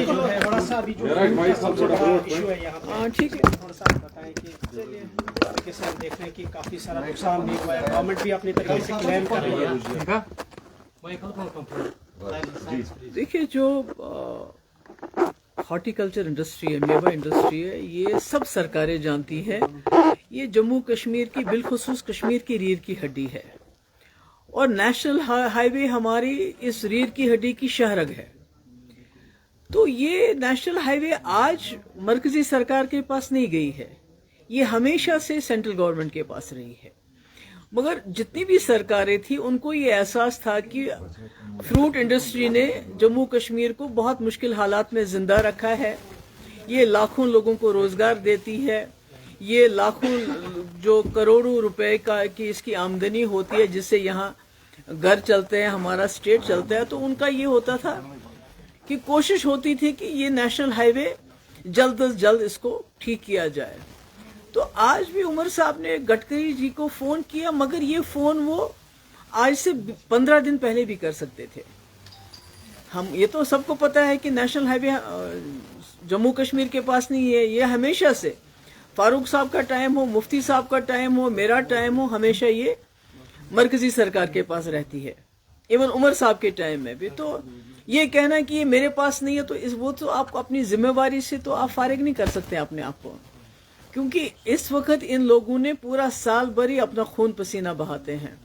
ये जो है थोड़ा सा अभी जो सबसे बड़ा इशू है यहाँ पे, ठीक है, थोड़ा सा बताएं कि तरीके से हम देख रहे हैं कि काफी सारा नुकसान भी हुआ है, गवर्नमेंट भी अपनी तरीके से क्लेम कर रही है। देखिए, जो हॉर्टिकल्चर इंडस्ट्री है, मेवा इंडस्ट्री है, ये सब सरकारें जानती है, ये जम्मू कश्मीर की, बिलखुसूस कश्मीर की रीढ़ की हड्डी है और नेशनल हाईवे हमारी इस रीढ़ की हड्डी की शाहरग है। तो ये नेशनल हाईवे आज मरकजी सरकार के पास नहीं गई है, ये हमेशा से सेंट्रल गवर्नमेंट के पास रही है। मगर जितनी भी सरकारें थी उनको ये एहसास था कि फ्रूट इंडस्ट्री ने जम्मू कश्मीर को बहुत मुश्किल हालात में जिंदा रखा है, ये लाखों लोगों को रोजगार देती है, ये लाखों जो करोड़ों रुपए की इसकी आमदनी होती है जिससे यहाँ घर चलते हैं, हमारा स्टेट चलता है। तो उनका ये होता था कि कोशिश होती थी कि ये नेशनल हाईवे जल्द से जल्द इसको ठीक किया जाए। तो आज भी उमर साहब ने गडकरी जी को फोन किया, मगर ये फोन वो आज से 15 दिन पहले भी कर सकते थे। हम ये तो सबको पता है कि नेशनल हाईवे जम्मू कश्मीर के पास नहीं है, ये हमेशा से फारूक साहब का टाइम हो, मुफ्ती साहब का टाइम हो, मेरा टाइम हो, हमेशा ये मरकजी सरकार के पास रहती है। इवन उमर साहब के टाइम में भी। तो ये कहना कि ये मेरे पास नहीं है, तो वो तो आप अपनी जिम्मेवारी से तो आप फारिग नहीं कर सकते अपने आप को, क्योंकि इस वक्त इन लोगों ने पूरा साल भर ही अपना खून पसीना बहाते हैं,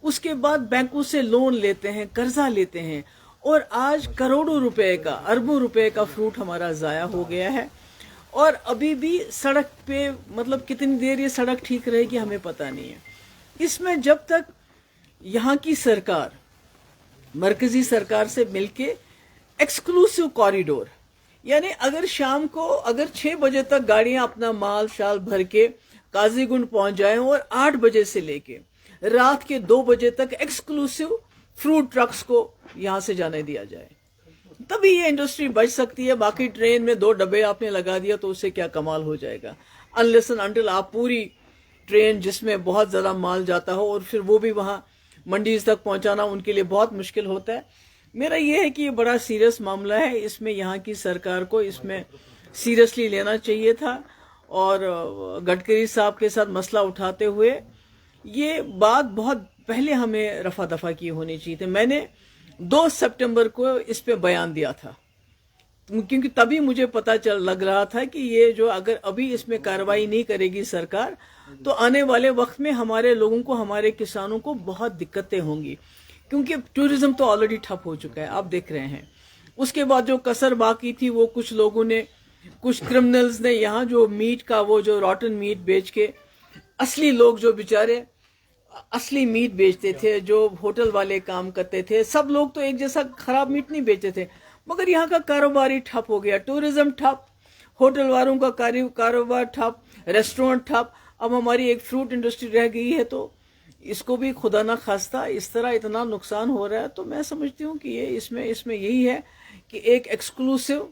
उसके बाद बैंकों से लोन लेते हैं, कर्जा लेते हैं, और आज करोड़ों रुपए का, अरबों रुपए का फ्रूट हमारा जाया हो गया है। और अभी भी सड़क पे, मतलब कितनी देर ये सड़क ठीक रहेगी हमें पता नहीं है। इसमें जब तक यहाँ की सरकार मरकजी सरकार से मिलके एक्सक्लूसिव कॉरिडोर, यानी अगर शाम को अगर 6 बजे तक गाड़ियां अपना माल शाल भर के काजीगुंड पहुंच जाएं और 8 बजे से लेके रात के 2 बजे तक एक्सक्लूसिव फ्रूट ट्रक्स को यहां से जाने दिया जाए, तभी ये इंडस्ट्री बच सकती है। बाकी ट्रेन में 2 डब्बे आपने लगा दिया तो उससे क्या कमाल हो जाएगा। अनलेस एंड अनटिल आप पूरी ट्रेन जिसमें बहुत ज्यादा माल जाता हो और फिर वो भी वहां मंडीज तक पहुंचाना उनके लिए बहुत मुश्किल होता है। मेरा ये है कि ये बड़ा सीरियस मामला है, इसमें यहाँ की सरकार को इसमें सीरियसली लेना चाहिए था और गडकरी साहब के साथ मसला उठाते हुए ये बात बहुत पहले हमें रफा दफा की होनी चाहिए थी। मैंने 2 सितंबर को इस पे बयान दिया था, क्योंकि तभी मुझे पता लग रहा था कि ये जो अगर अभी इसमें कार्रवाई नहीं करेगी सरकार, तो आने वाले वक्त में हमारे लोगों को, हमारे किसानों को बहुत दिक्कतें होंगी, क्योंकि टूरिज्म तो ऑलरेडी ठप हो चुका है, आप देख रहे हैं। उसके बाद जो कसर बाकी थी वो कुछ लोगों ने, कुछ क्रिमिनल्स ने यहाँ जो मीट का, वो जो रॉटन मीट बेच के, असली लोग जो बेचारे असली मीट बेचते थे, जो होटल वाले काम करते थे, सब लोग तो एक जैसा खराब मीट नहीं बेचते थे, मगर यहाँ का कारोबार ही ठप हो गया। टूरिज्म ठप, होटल वालों का कारोबार ठप, रेस्टोरेंट ठप। अब हमारी एक फ्रूट इंडस्ट्री रह गई है, तो इसको भी खुदा ना खास्ता इस तरह इतना नुकसान हो रहा है। तो मैं समझती हूँ कि ये इसमें यही है कि एक एक्सक्लूसिव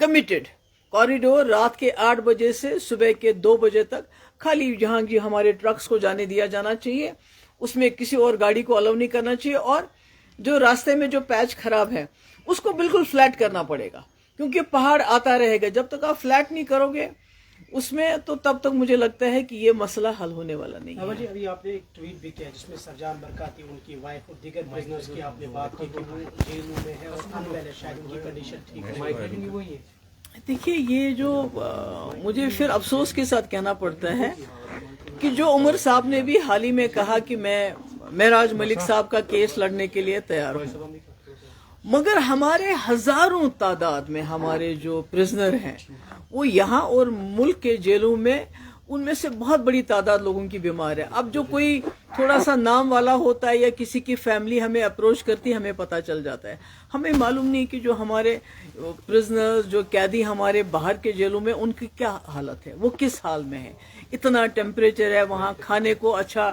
कमिटेड कॉरिडोर रात के 8 बजे से सुबह के 2 बजे तक खाली जहां की हमारे ट्रक्स को जाने दिया जाना चाहिए, उसमें किसी और गाड़ी को अलाउ नहीं करना चाहिए। और जो रास्ते में जो पैच खराब है उसको बिल्कुल फ्लैट करना पड़ेगा, क्योंकि पहाड़ आता रहेगा। जब तक आप फ्लैट नहीं करोगे उसमें, तो तब तक मुझे लगता है कि ये मसला हल होने वाला नहीं है। जी, अभी आपने एक ट्वीट भी किया जिसमें सरजान बरकाती, उनकी वाइफ और दीगर बिजनेस की आपने बात की कि वो जेल में है और अनवेल है, शायद उनकी कंडीशन ठीक है। देखिए, ये जो मुझे फिर अफसोस के साथ कहना पड़ता है कि जो उमर साहब ने भी हाल ही में कहा कि मैं महराज मलिक साहब का केस लड़ने के लिए तैयार हूँ, मगर हमारे हजारों तादाद में हमारे जो प्रिजनर हैं वो यहाँ और मुल्क के जेलों में, उनमें से बहुत बड़ी तादाद लोगों की बीमार है। अब जो कोई थोड़ा सा नाम वाला होता है या किसी की फैमिली हमें अप्रोच करती है, हमें पता चल जाता है। हमें मालूम नहीं कि जो हमारे प्रिजनर्स, जो कैदी हमारे बाहर के जेलों में, उनकी क्या हालत है, वो किस हाल में है, इतना टेम्परेचर है वहाँ, खाने को अच्छा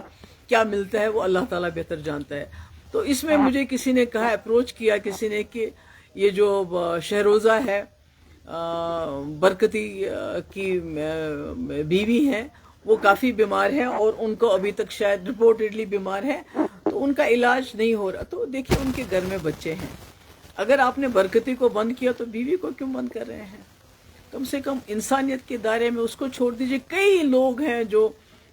क्या मिलता है वो अल्लाह ताला बेहतर जानता है। तो इसमें मुझे किसी ने कहा, अप्रोच किया किसी ने कि ये जो शहरोजा है बरकती की बीवी हैं, वो काफ़ी बीमार है और उनको अभी तक शायद रिपोर्टेडली बीमार है, तो उनका इलाज नहीं हो रहा। तो देखिए, उनके घर में बच्चे हैं, اگر آپ نے برکتی کو بند کیا تو بیوی کو کیوں بند کر رہے ہیں؟ کم سے کم انسانیت کے دائرے میں اس کو چھوڑ دیجئے. کئی لوگ ہیں جو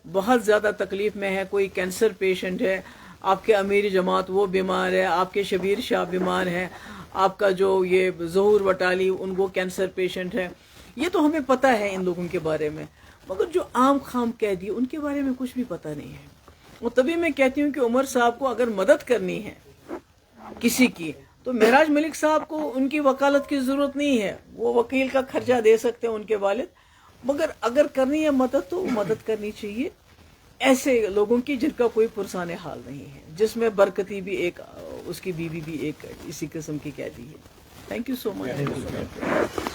بہت زیادہ تکلیف میں ہے. کوئی کینسر پیشنٹ ہے, آپ کے امیر جماعت وہ بیمار ہے, آپ کے شبیر شاہ بیمار ہیں, آپ کا جو یہ ظہور وٹالی ان کو کینسر پیشنٹ ہے. یہ تو ہمیں پتہ ہے ان لوگوں کے بارے میں, مگر جو عام خام قیدی ان کے بارے میں کچھ بھی پتہ نہیں ہے. اور تبھی میں کہتی ہوں کہ عمر صاحب کو اگر مدد کرنی ہے کسی کی تو معراج ملک صاحب کو ان کی وکالت کی ضرورت نہیں ہے. وہ وکیل کا خرچہ دے سکتے ہیں ان کے والد, مگر اگر کرنی ہے مدد تو مدد کرنی چاہیے ایسے لوگوں کی جن کا کوئی پرسان حال نہیں ہے, جس میں برکتی بھی ایک, اس کی بیوی بھی ایک اسی قسم کی قیدی ہے. Thank you so much.